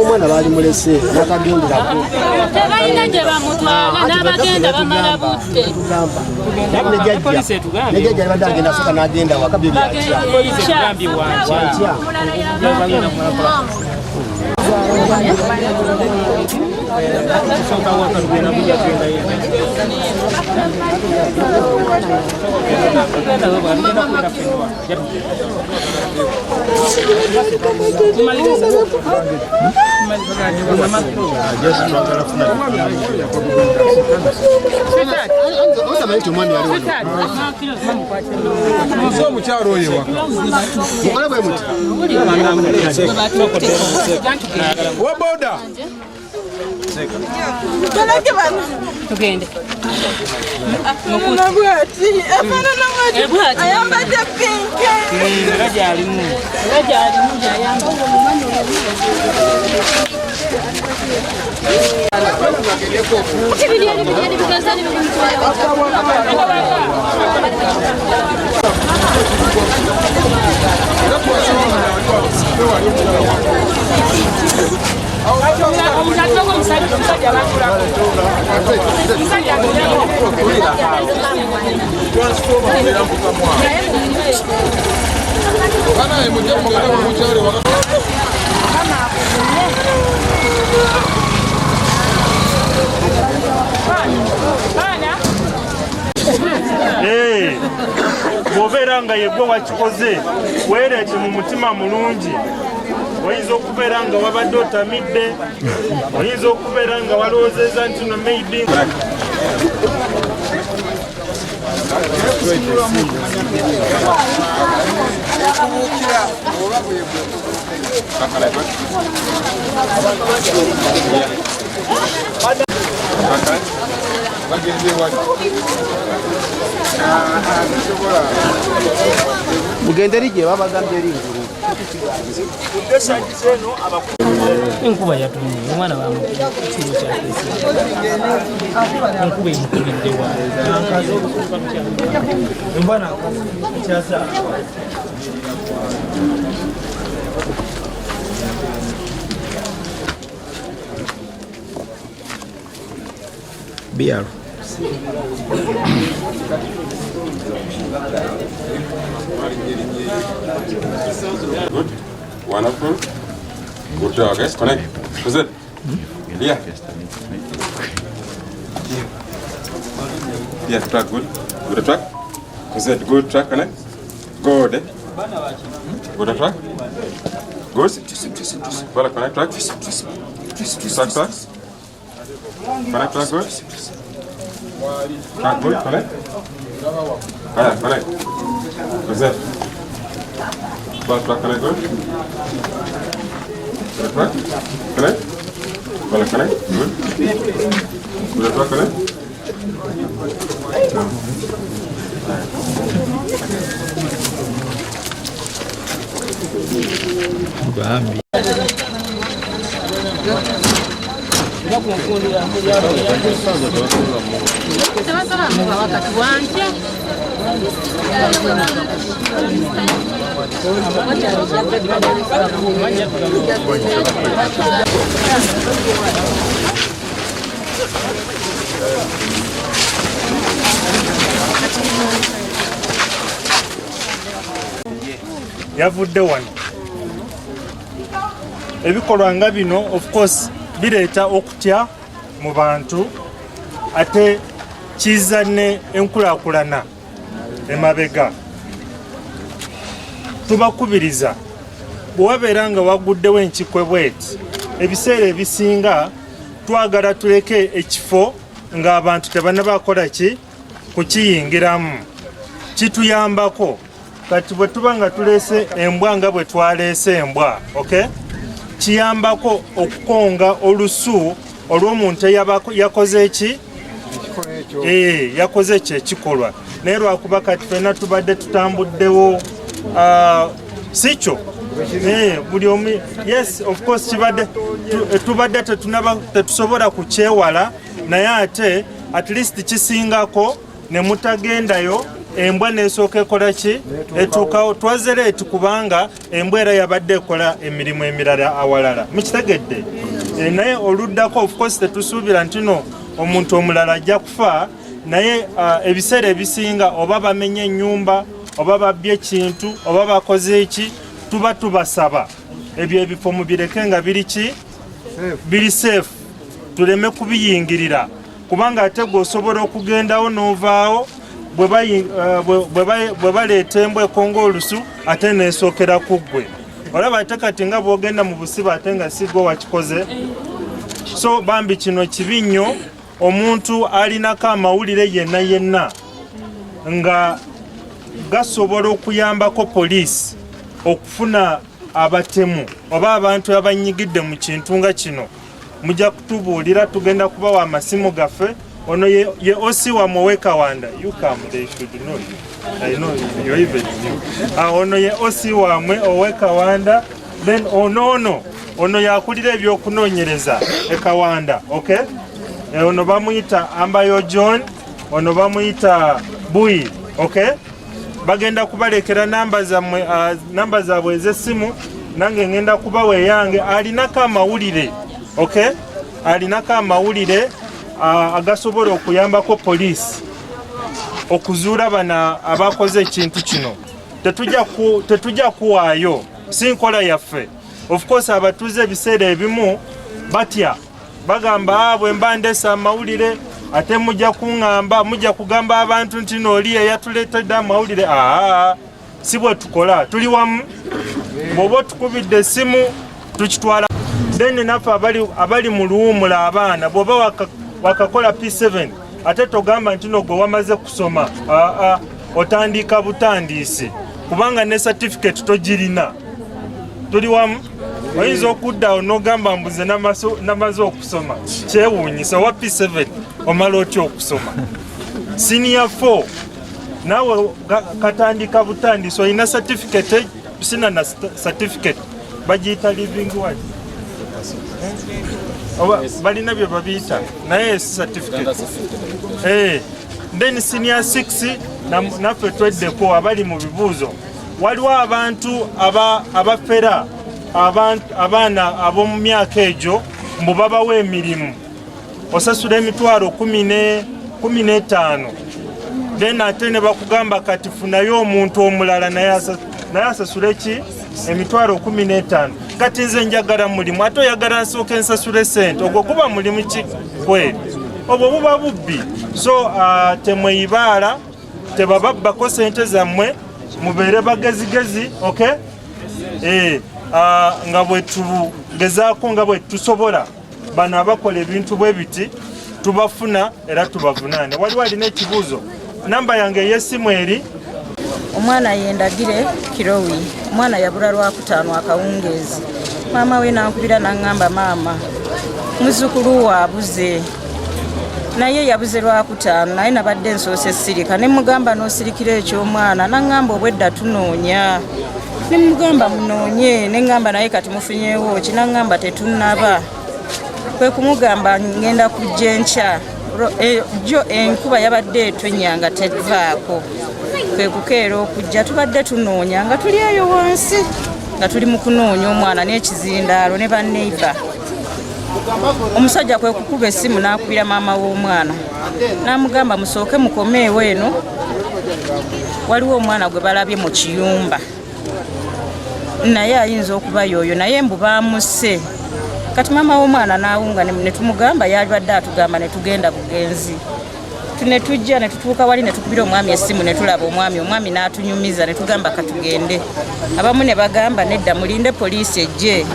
Omwana bali mulese nakagendera tebalina gye bamutwala n'abagenda bamala budde nejjajja libadde agenda soka n'agenda waka byo byatya Waboda tugende ayambadde pinke bw'obeera nga yegwe wakikoze weereete mu mutima mulungi. Oyinza okubeera nga wabadde otamidde, oyinza okubeera nga walowoozezza nti no maybe mugenderi gye babagambye eri ngulu enkuba yatumye omwana bamukibo kyakesi enkuba emukubidde wa mbona kyasa biaro Good. Wonderful. Good job, guys. Connect. Who's it? Yeah. Yeah, track good. Good track. Who's it? Good track, connect. Good. Good track. Good. Well, connect track. Track, track. Connect track, good. Track good, connect. Connect. Who's it? Well, track, connect, good. Good track. Connect. Well, connect. Good. Good track, connect. yavudde wano. Ebikolwa nga bino of course bireeta okutya mu bantu ate kiza ne enkulaakulana emabega. Tubakubiriza bwewabeera nga waguddewo enkikwe bweti ebiseera ebisinga twagala tuleke ekifo ng'abantu tebanabakola ki kukiyingiramu. Kituyambako kati bwe tuba nga tuleese embwa nga bwe twaleese embwa, okay? Kiyambako okukonga olusu olw'omuntu yakoze eki? Yakoze ekyo ekikolwa. Naye lwakuba kati fena tubadde tutambuddewo sicho buli omu yes of course kibadde tubadde tetusobola kukyewala naye ate at least kisingako ne mutagendayo embwa nesooka ekola ki etuukawo twazereeti kubanga embwa era yabadde ekola emirimu emirala awalala mukitegedde naye oluddako of course tetusuubira nti no omuntu omulala ajja kufa naye ebiseera ebisinga oba bamenye ennyumba oba babbye ekintu oba bakoze eki tuba tubasaba ebyo ebifo mubireke nga biri safe tuleme kubiyingirira kubanga ate gwe osobola okugendawo n'ovaawo bwe baleeta embwa ekonga olusu ate neesookera ku ggwe olaba ate kati nga bwogenda mu busibe ate nga si gwe wakikoze so bambi kino kibi nnyo omuntu alinako amawulire yenna nga gasobola okuyambako poliisi okufuna abatemu oba abantu abanyigidde mu kintu nga kino mujja kutubuulira tugenda kubawa amasimu gaffe ono ye osi wa Mowekawanda you come they should know you I know you even new ono ye osi wamwe Owekawanda then ono yakulira ebyokunoonyereza ekawanda okay ono bamuyita Ambayo John ono bamuyita Bui okay bagenda kubalekera namba zaabwe ez'essimu nange ngenda kubawa eyange alinako amawulire okay alinako amawulire agasobola okuyambako poliisi okuzuula bana abakoze ekintu kino tetujja kuwaayo si nkola yaffe of course abatuuze ebiseera ebimu batya bagamba bwe mba ndeesa amawulire ate mujja kuŋŋamba mujja kugamba abantu nti nooli eyatuleetedde amawulire si bwe tukola tuli wamu bw'oba otukubidde essimu tukitwala then naffe abali mu luwummula abaana bw'oba wakakola P7 ate togamba nti no gwe wamaze kusoma otandika butandiisi kubanga ne certificate togirina tuli wamu oyinza okuddawo n'ogamba mbuze namaze okusoma kyewuunyisa owa P7 omala otya okusoma senior 4 naawe katandika butandiisi olina certificate sina na certificate bagiyita living what balina bye babiyita naye certificate then senior 6 naffe tweddeko abali mu bibuuzo waliwo abantu abafera abaana ab'omu myaka egyo mbu babawa emirimu osasula emitwalo 15 then ate ne bakugamba kati funayo omuntu omulala naye asasula eki emitwalo 15 kati nze njagala mulimu ate oyagala nsooka ensasula sente ogwo guba mulimu ki kweri obwo buba bubbi so temweyibaala tebababbako sente zammwe mubeere bagezigezi okay nga bwe tugezaako nga bwe tusobola bano abakola ebintu bwe biti tubafuna era tubavunaane waliwo alina ekibuuzo namba yange ey'essimu eri omwana yendagire Kirowi omwana yabula lwakutaano akawungeezi maama we nankubira naŋŋamba maama muzzukulu waabuze naye yabuze lwakutaano naye nabadde nsoose sirika ne mugamba n'osirikira eky'omwana naŋŋamba obwedda tunoonya ne mugamba munoonye ne ŋŋamba naye kati mufunyeewo ki naŋŋamba tetunnaba kwe kumugamba ngenda kujja enkya jo enkuba yabadde etonyanga tevaako kwe kukeera okujja tubadde tunoonya nga tuli eyo wansi nga tuli mu kunoonya omwana n'ekizindaalo ne banneiba omusajja kwe kukuba essimu n'akubira maama w'omwana n'amugamba musooke mukomeewo eno waliwo omwana gwe balabye mu kiyumba naye ayinza okuba yoyo naye mbu baamusse kati maama w'omwana n'awunga ne tumugamba yalibadde atugamba ne tugenda bugenzi ne tujja ne tutuuka wali ne tukubira omwami essimu ne tulaba omwami n'atunyumiza ne tugamba katugende abamu ne bagamba nedda mulinde poliisi ejje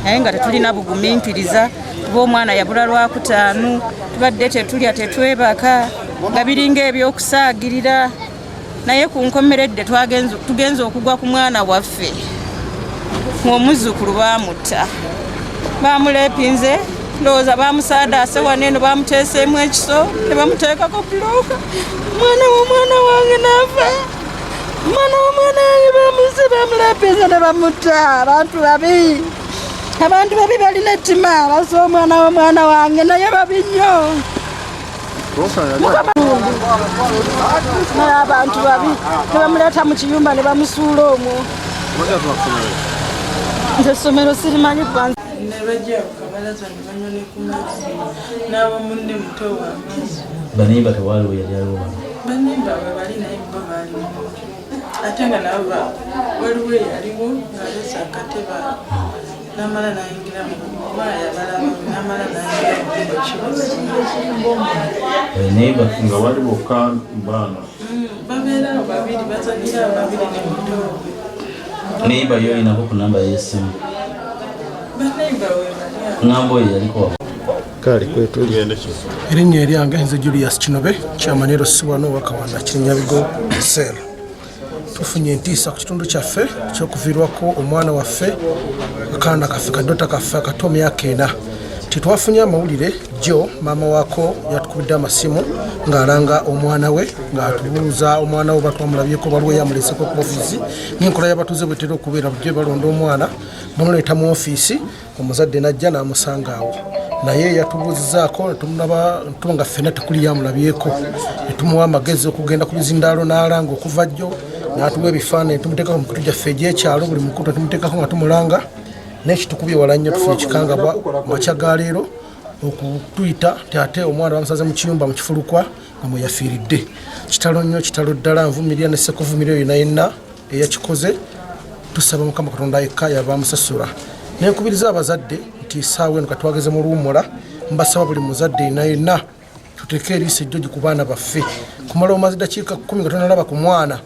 naye nga tetulina bugumiikiriza kuba omwana yabula lwakutaano tubadde tetulya tetwebaka nga biringa ebyokusaagirira naye ku nkomeredde tugenze okugwa ku mwana waffe ng'omuzzukulu baamutta baamuleepinze ndowooza baamusaadaase wano eno baamuteeseemu ekiso ne bamuteekako bulooka omwana wange naafa Omwana bamuze bamulepeza ne bamutta abantu babi balina ettima basa omwana wange naye babi nnyo naye abantu babi ne bamuleeta mu kiyumba ne bamusuula omwo nze essomero sirimanyi kwanza nebajja kukabalaza ne banywa ne ku mazzi n'aba munne muto w'amazzi banimba tewaliwo yali aliwo banimba bwe bali naye bo baali mungi ate nga nabo waliwo eyaliwo ng'alesa akateba n'amala n'ayingira mu omwana yabalaba n'amala n'ayingira mu kibuzi neiba nga wali bokka baana babeerawo babiri bazanira babiri ne muto neiba yo inako ku namba y'essimu banimba we bali ng'ambo ye yaliko kale kwetuli erinnya eryange nze Julius Kinobe kyamaniro siwano wakawanda Kinyabigo Sel tufunye entiisa ku kitundu kyaffe ky'okuviirwako omwana waffe akaana kaffe kadota kaffe akato myaka 4 titwafunye amawulire jo maama waako yatukubidde amasimu ng'alanga omwana we ng'atubuuza omwana we batwamulabyeko waliwo yamuleseko ku ofiisi n'enkola y'abatuuze bwetera okubeera bujje balonda omwana bamuleeta mu ofiisi omuzadde najja n'amusanga awo naye yatubuuzizaako tuba nga ffenna tekuli yamulabyeko ne tumuwa amagezi okugenda ku bizindaalo n'alanga okuva jjo n'atuwa ebifaananyi tumuteekako mu mikutu gyaffe egy'ekyalo buli mukutu tumuteekako nga tumulanga n'ekitukubye wala nnyo tufunye ekikangabwa makya ga leero okutuyita ate omwana bamusaze mu kiyumba mu kifulukwa nga mwe yafiiridde kitalo nnyo kitalo ddala nvumirira ne sekuvumirira yonna yenna eyakikoze tusaba mukama katonda yekka yabamusasula nenkubiriza abazadde nti essaawa eno katwageze mu luwummula mbasaba buli muzadde yenna tuteeke eriiso ejjogi ku baana baffe kumala omaze dakiika 10 nga tonalaba ku mwana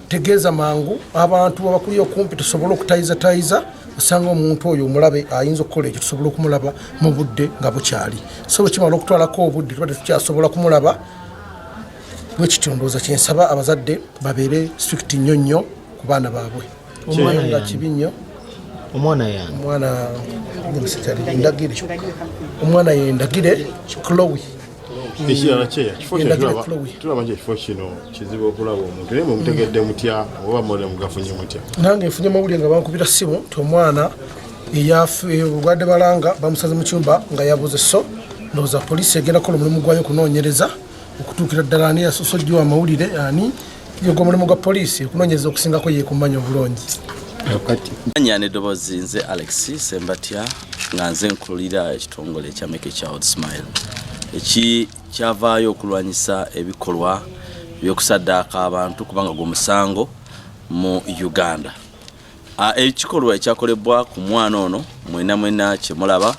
tegeeza mangu abantu abakuli okumpi tusobole okutayiza osanga omuntu oyo omulabe ayinza okukola ekyo tusobola okumulaba mu budde nga bukyali so bwe kimala okutwalako obudde tuba tetukyasobola kumulaba bwekityo ndowooza kyensaba abazadde babeere strict nnyo ku baana baabwe nga kibi nnyo omwana yendagire Chloe ekirala kyeya kifo tulaba nti ekifo kino kizibu okulaba omuntu naye mumutegedde mutya oba mugafunye mutya nange nfunye amawulire nga bankubira ssimu nti omwana obulwadde balanga bamusaze mu kyumba nga yabuze so ndowooza poliisi egenda kukola omulimu gwayo okunoonyereza okutuukira ddala ani yasosojjiwa amawulire ani yogwa omulimu gwa poliisi okunoonyereza okusingako yekumanya obulungi anya neddoboozi nze Alex Sembatya nga nze nkulira ekitongole ekya Make a Child Smile eki kyavaayo okulwanyisa ebikolwa by'okusaddaaka abantu kubanga gwe musango mu Uganda. Ekikolwa ekyakolebwa ku mwana ono mwena kyemulaba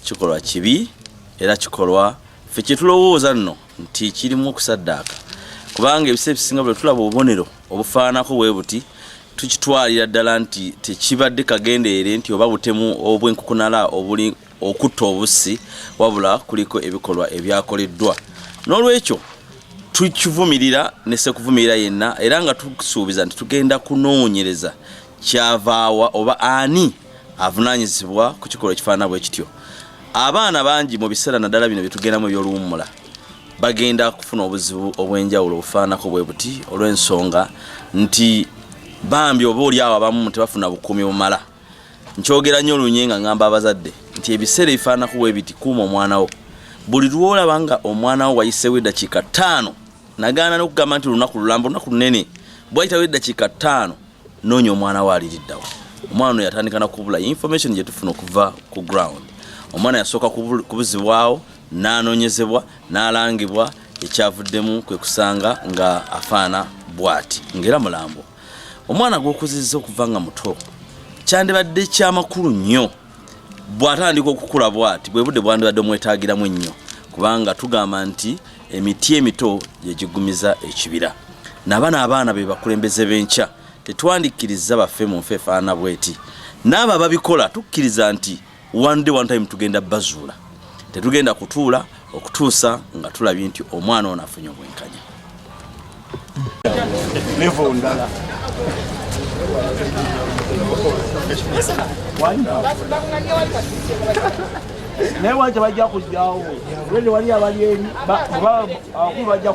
kikolwa kibi era kikolwa ffe kyetulowooza nno nti kirimu okusaddaaka kubanga ebiseera ebisinga bwe tulaba obubonero obufaanako bwe buti tukitwalira ddala nti tekibadde kagendeere nti oba butemu obw'enkukunala obuli okutta obusi wabula kuliko ebikolwa ebyakoleddwa n'olwekyo tukivumirira ne sekuvumirira yenna era nga tusuubiza nti tugenda kunoonyereza kyavaawa oba ani avunaanyizibwa ku kikolwa ekifaanana bwe kityo. Abaana bangi mu biseera naddala bino bye tugendamu eby'oluwummula bagenda kufuna obuzibu obw'enjawulo obufaanako bwe buti olw'ensonga nti bambi oba oli awo abamu tebafuna bukuumi bumala. Nkyogera nnyo olunye nga ngamba abazadde nti ebiseera ebifaanako bwe biti kuuma omwana wo. Buli lwolaba nga omwana wo wayiseewo eddakiika 5 nagaana n'okugamba nti lunaku lulamba olunaku lunene bwayitawo eddakiika 5 noonya omwana wo aliriddawo. Omwana ono yatandika na kubula information gye tufuna okuva ku ground. Omwana yasooka kubuzibwawo n'anoonyezebwa n'alangibwa ekyavuddemu kwe kusanga nga afaana bw'ati ng'era mulambo. Omwana gw'okuzizza okuva nga muto kyandibadde kyamakulu nnyo bw'atandika okukula bw'ati bwe budde bwandibadde omwetaagiramu ennyo kubanga tugamba nti emiti emito gye gigumiza ekibira. Nabano abaana be bakulembeze b'enkya tetwandikkiriza baffe mu nfe efaana bweti. N'abo ababikola tukkiriza nti one day one time tugenda bazuula. Tetugenda kutuula okutuusa nga tulabye nti omwana ono afunye obwenkanya. level ndala naye wajja bajja kujjawo wali abali eri abakulu bajja